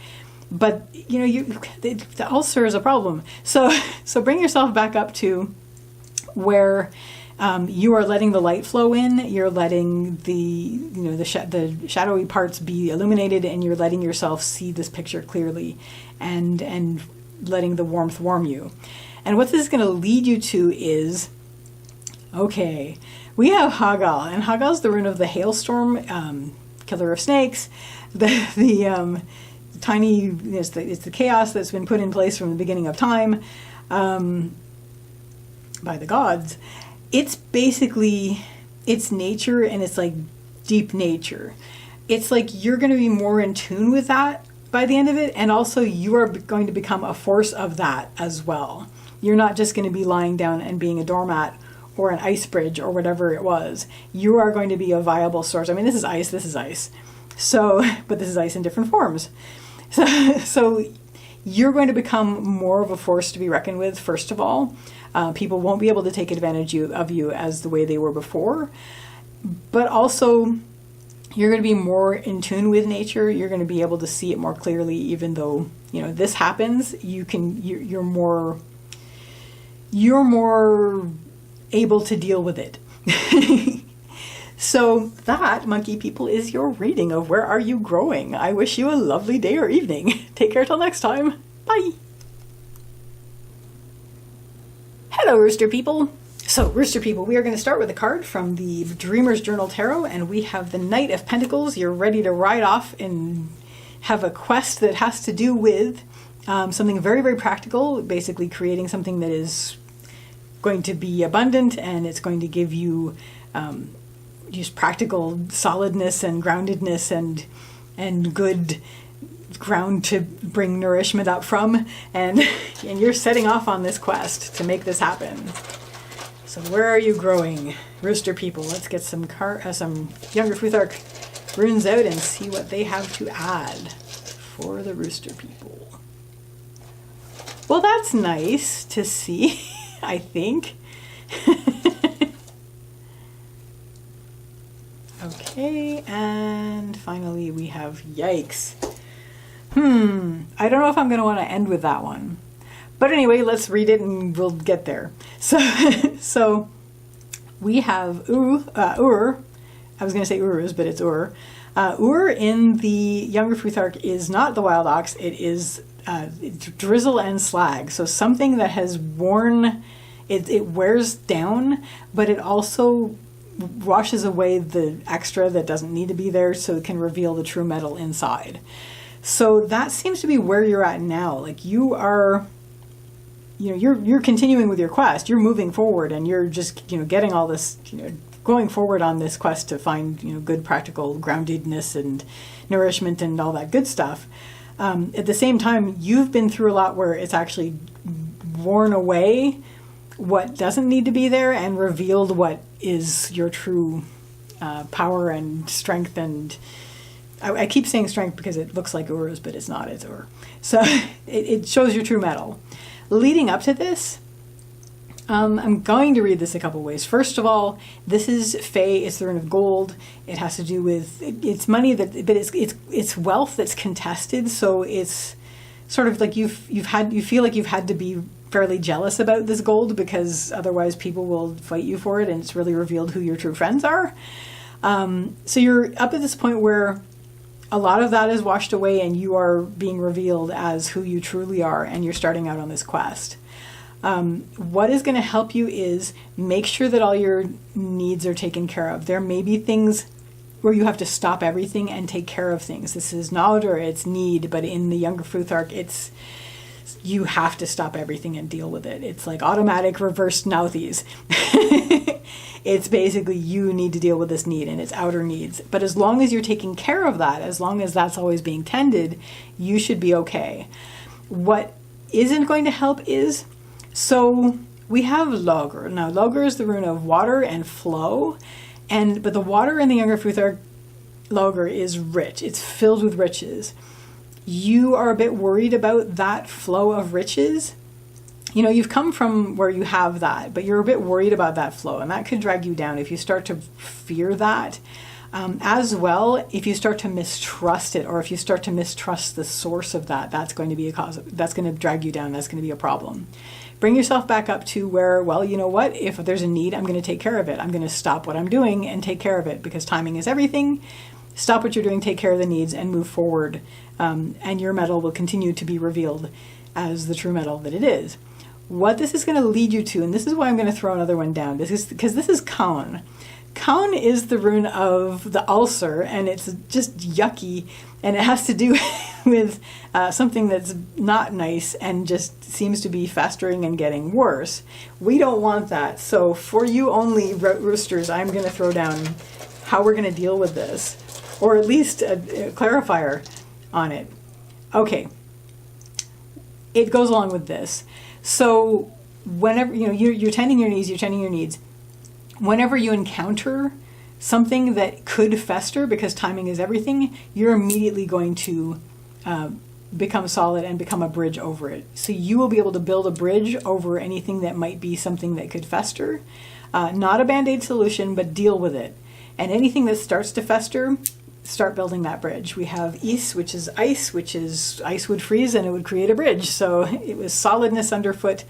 But, the ulcer is a problem. So bring yourself back up to where you are letting the light flow in, you're letting the shadowy parts be illuminated, and you're letting yourself see this picture clearly and letting the warmth warm you. And what this is going to lead you to is, okay, we have Hagal, and Hagal's the rune of the hailstorm, killer of snakes, the tiny, it's the chaos that's been put in place from the beginning of time by the gods. It's basically, it's nature and it's like deep nature. It's like you're going to be more in tune with that by the end of it, and also you are going to become a force of that as well. You're not just going to be lying down and being a doormat or an ice bridge or whatever it was. You are going to be a viable source. I mean, this is ice. So, but this is ice in different forms. So you're going to become more of a force to be reckoned with, first of all. People won't be able to take advantage of you as the way they were before. But also, you're going to be more in tune with nature. You're going to be able to see it more clearly, even though, this happens. You're more able to deal with it. So that, monkey people, is your reading of Where Are You Growing? I wish you a lovely day or evening. Take care till next time. Bye. Hello, Rooster people. So, Rooster people, we are going to start with a card from the Dreamer's Journal Tarot, and we have the Knight of Pentacles. You're ready to ride off and have a quest that has to do with something very, very practical, basically creating something that is going to be abundant, and it's going to give you just practical solidness and groundedness and good ground to bring nourishment up from, and you're setting off on this quest to make this happen. So where are you growing, Rooster people? Let's get some Younger Futhark runes out and see what they have to add for the Rooster people. Well, that's nice to see, I think. Okay, and finally we have Yikes. I don't know if I'm going to want to end with that one. But anyway, let's read it and we'll get there. So we have Ur. I was going to say Uruz, but it's Ur. Ur in the Younger Futhark is not the wild ox. It is drizzle and slag. So something that has worn, it wears down, but it also washes away the extra that doesn't need to be there, so it can reveal the true metal inside. So that seems to be where you're at now. Like you are, you're continuing with your quest. You're moving forward, and you're just, getting all this, going forward on this quest to find, good practical groundedness and nourishment and all that good stuff. At the same time, you've been through a lot where it's actually worn away what doesn't need to be there and revealed what is your true power and strength and I keep saying strength because it looks like Uruz, but it's not, it's Ur. So it shows your true metal. Leading up to this, I'm going to read this a couple ways. First of all, this is Fey. It's the rune of gold. It has to do with it's money but it's wealth that's contested. So it's sort of like you feel like you've had to be fairly jealous about this gold because otherwise people will fight you for it, and it's really revealed who your true friends are. So you're up at this point where a lot of that is washed away, and you are being revealed as who you truly are, and you're starting out on this quest. What is going to help you is make sure that all your needs are taken care of. There may be things where you have to stop everything and take care of things. This is Nod, or it's need, but in the Younger Futhark, it's you have to stop everything and deal with it. It's like automatic reversed Nauthies. It's basically you need to deal with this need and its outer needs. But as long as you're taking care of that, as long as that's always being tended, you should be okay. What isn't going to help is, so we have Logr. Now Logr is the rune of water and flow, but the water in the Younger Futhark Logr is rich. It's filled with riches. You are a bit worried about that flow of riches. You know, you've come from where you have that, but you're a bit worried about that flow, and that could drag you down if you start to fear that. As well, if you start to mistrust it, or if you start to mistrust the source of that, that's going to be that's going to drag you down. That's going to be a problem. Bring yourself back up to where, well, you know what? If there's a need, I'm going to take care of it. I'm going to stop what I'm doing and take care of it, because timing is everything. Stop what you're doing, take care of the needs, and move forward. And your metal will continue to be revealed as the true metal that it is. What this is going to lead you to, and this is why I'm going to throw another one down, because this is Kaun. Kaun is the rune of the ulcer, and it's just yucky, and it has to do with something that's not nice and just seems to be festering and getting worse. We don't want that. So for you only, Roosters, I'm going to throw down how we're going to deal with this, or at least a clarifier on it. Okay. It goes along with this. So whenever, you're tending your needs, you're tending your needs. Whenever you encounter something that could fester, because timing is everything, you're immediately going to become solid and become a bridge over it. So you will be able to build a bridge over anything that might be something that could fester. Not a band-aid solution, but deal with it. And anything that starts to fester, start building that bridge. We have Is, which is ice would freeze and it would create a bridge. So it was solidness underfoot.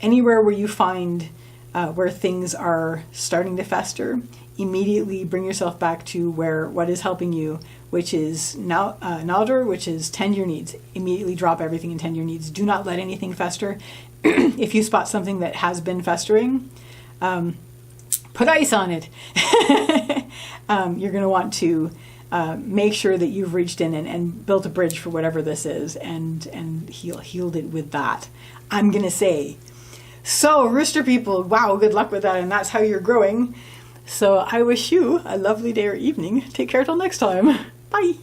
Anywhere where you find where things are starting to fester, immediately bring yourself back to what is helping you, which is Naldur, which is tend your needs. Immediately drop everything and tend your needs. Do not let anything fester. If you spot something that has been festering, put ice on it. You're going to want to make sure that you've reached in and built a bridge for whatever this is, and healed it with that, I'm going to say. So, Rooster people, wow, good luck with that, and that's how you're growing. So I wish you a lovely day or evening. Take care till next time. Bye.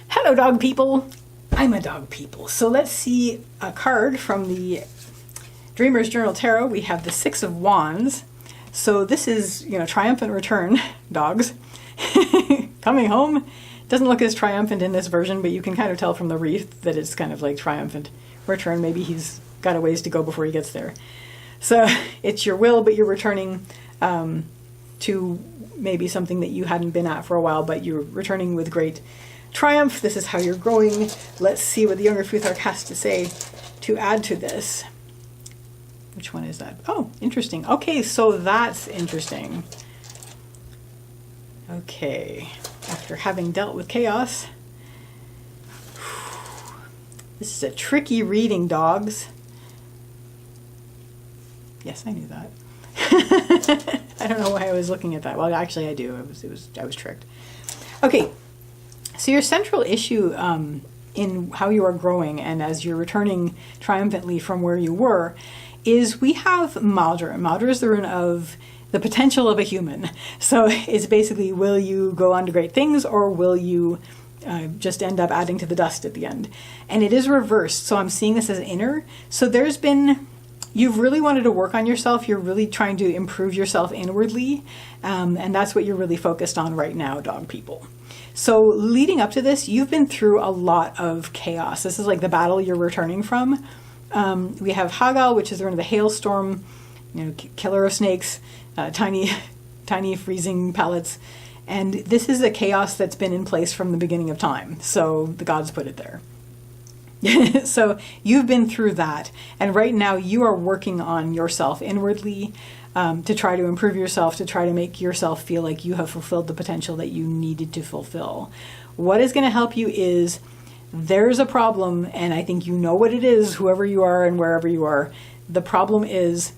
Hello, dog people. I'm a dog people. So let's see a card from the Dreamer's Journal Tarot. We have the Six of Wands. So this is, triumphant return, dogs. Coming home. Doesn't look as triumphant in this version, but you can kind of tell from the wreath that it's kind of like triumphant return. Maybe he's got a ways to go before he gets there. So it's your will, but you're returning to maybe something that you hadn't been at for a while, but you're returning with great triumph. This is how you're growing. Let's see what the Younger Futhark has to say to add to this. Which one is that? Oh, interesting. Okay, so that's interesting. Okay, after having dealt with chaos, this is a tricky reading, dogs. Yes, I knew that. I don't know why I was looking at that. Well, actually, I do. I was tricked. Okay, so your central issue in how you are growing and as you're returning triumphantly from where you were is we have Maldr. Maldr is the rune of the potential of a human. So it's basically, will you go on to great things, or will you just end up adding to the dust at the end. And it is reversed, so I'm seeing this as inner. So you've really wanted to work on yourself. You're really trying to improve yourself inwardly. And that's what you're really focused on right now, dog people. So leading up to this, you've been through a lot of chaos. This is like the battle you're returning from. We have Hagal, which is the rune of the hailstorm, killer of snakes, tiny freezing pellets. And this is a chaos that's been in place from the beginning of time. So the gods put it there. So you've been through that. And right now you are working on yourself inwardly to try to improve yourself, to try to make yourself feel like you have fulfilled the potential that you needed to fulfill. What is going to help you is there's a problem, and I think you know what it is, whoever you are and wherever you are. The problem is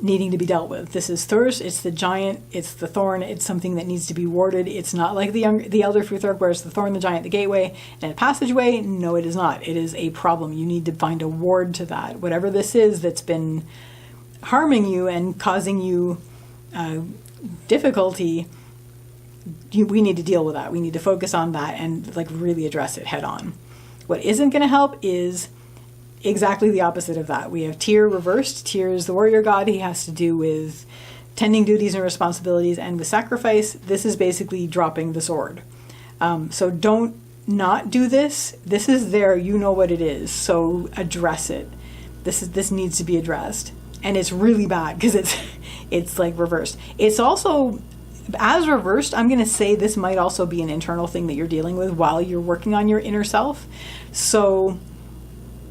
needing to be dealt with. This is thirst, it's the giant, it's the thorn, it's something that needs to be warded. It's not like the Elder Futhark, where it's the thorn, the giant, the gateway, and a passageway. No, it is not. It is a problem. You need to find a ward to that. Whatever this is that's been harming you and causing you difficulty, we need to deal with that. We need to focus on that and really address it head on. What isn't going to help is exactly the opposite of that. We have Tyr reversed. Tyr is the warrior god. He has to do with tending duties and responsibilities and with sacrifice. This is basically dropping the sword. So don't not do this. This is there. You know what it is. So address it. This needs to be addressed. And it's really bad because it's like reversed. It's also, as reversed, I'm going to say this might also be an internal thing that you're dealing with while you're working on your inner self. So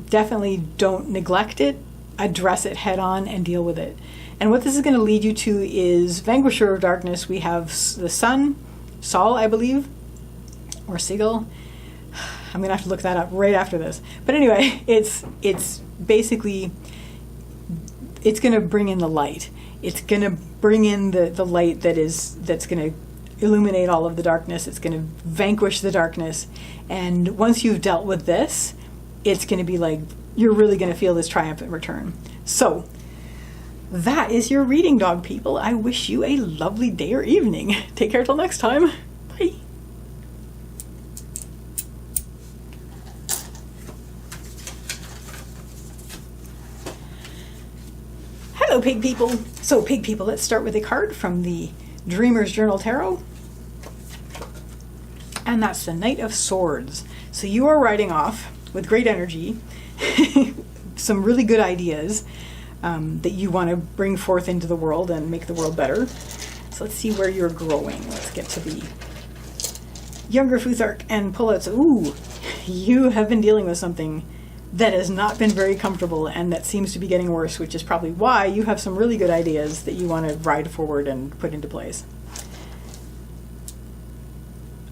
definitely don't neglect it, address it head on and deal with it. And what this is going to lead you to is Vanquisher of Darkness. We have the sun, Sol, I believe, or Sigil. I'm going to have to look that up right after this. But anyway, it's basically, it's going to bring in the light. It's going to bring in the light that's going to illuminate all of the darkness. It's going to vanquish the darkness. And once you've dealt with this, it's going to be like, you're really going to feel this triumphant return. So that is your reading, dog people. I wish you a lovely day or evening. Take care till next time. Bye. Hello, pig people. So, pig people, let's start with a card from the Dreamer's Journal Tarot. And that's the Knight of Swords. So you are riding off with great energy, some really good ideas that you want to bring forth into the world and make the world better. So let's see where you're growing. Let's get to the Younger Futhark and pull out. Ooh, you have been dealing with something that has not been very comfortable and that seems to be getting worse, which is probably why you have some really good ideas that you want to ride forward and put into place.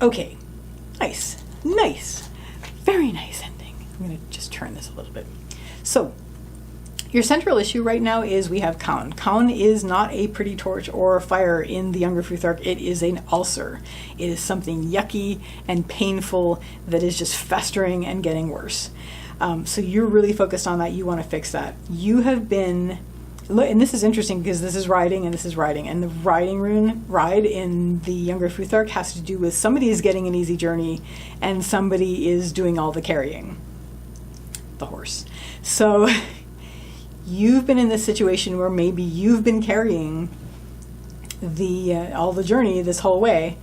Okay, nice, very nice ending. I'm going to just turn this a little bit. So, your central issue right now is we have Kaun. Kaun is not a pretty torch or fire in the Younger Futhark. It is an ulcer. It is something yucky and painful that is just festering and getting worse. So you're really focused on that. You want to fix that. You have been, and this is interesting because this is riding and this is riding. And the riding rune, ride, in the Younger Futhark has to do with somebody is getting an easy journey and somebody is doing all the carrying. The horse. So you've been in this situation where maybe you've been carrying all the journey this whole way,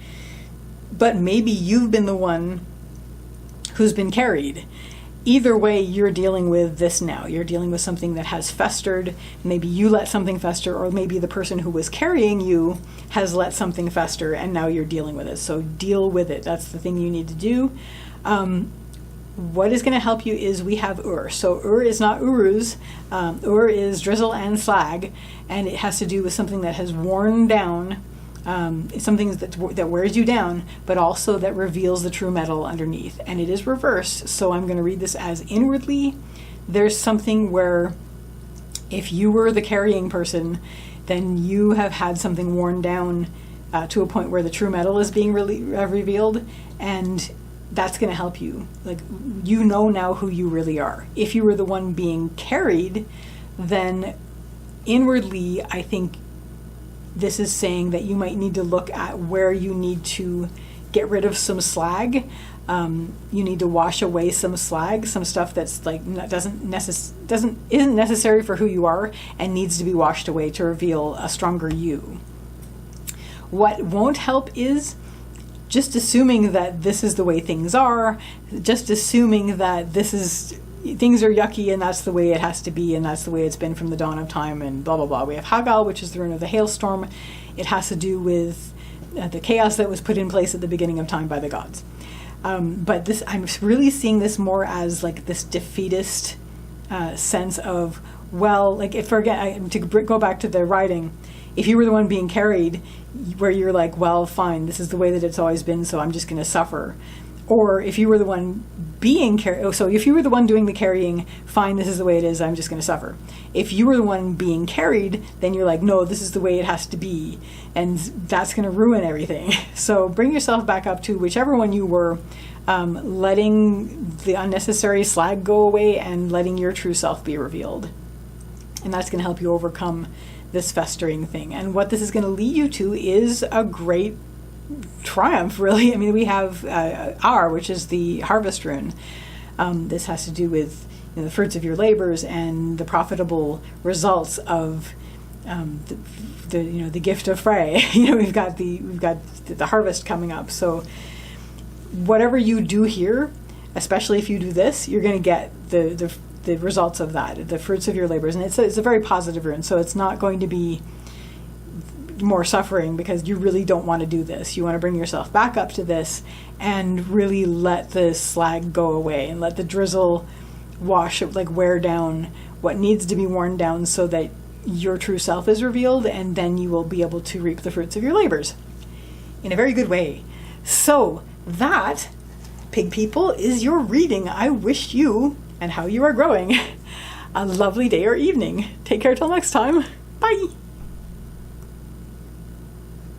but maybe you've been the one who's been carried. Either way, you're dealing with this now. You're dealing with something that has festered. Maybe you let something fester, or maybe the person who was carrying you has let something fester, and now you're dealing with it. So deal with it. That's the thing you need to do. What is going to help you is we have Ur. So Ur is not Uruz. Ur is drizzle and slag, and it has to do with something that has worn down. It's something that wears you down, but also that reveals the true metal underneath. And it is reversed, so I'm going to read this as inwardly. There's something where if you were the carrying person, then you have had something worn down to a point where the true metal is being revealed, and that's going to help you. Like, you know now who you really are. If you were the one being carried, then inwardly, I think this is saying that you might need to look at where you need to get rid of some slag. You need to wash away some slag, some stuff that's like isn't necessary for who you are and needs to be washed away to reveal a stronger you. What won't help is just assuming that this is the way things are, just assuming that things are yucky and that's the way it has to be and that's the way it's been from the dawn of time and blah, blah, blah. We have Hagal, which is the rune of the hailstorm. It has to do with the chaos that was put in place at the beginning of time by the gods. But this, I'm really seeing this more as like this defeatist sense of, well, like if again, to go back to the writing, if you were the one being carried, where you're like, well, fine, this is the way that it's always been, so I'm just going to suffer. Or if you were the one being carried, so if you were the one doing the carrying, fine, this is the way it is, I'm just going to suffer. If you were the one being carried, then you're like, no, this is the way it has to be, and that's going to ruin everything. So bring yourself back up to whichever one you were, letting the unnecessary slag go away and letting your true self be revealed. And that's going to help you overcome this festering thing. And what this is going to lead you to is a great triumph, really. I mean, we have R, which is the harvest rune. This has to do with the fruits of your labors and the profitable results of the gift of Frey. We've got the harvest coming up. So whatever you do here, especially if you do this, you're going to get the results of that, the fruits of your labors. And it's a very positive rune, so it's not going to be more suffering because you really don't want to do this. You want to bring yourself back up to this and really let the slag go away and let the drizzle wear down what needs to be worn down so that your true self is revealed, and then you will be able to reap the fruits of your labors in a very good way. So that, pig people, is your reading. I wish you and how you are growing a lovely day or evening. Take care till next time. Bye.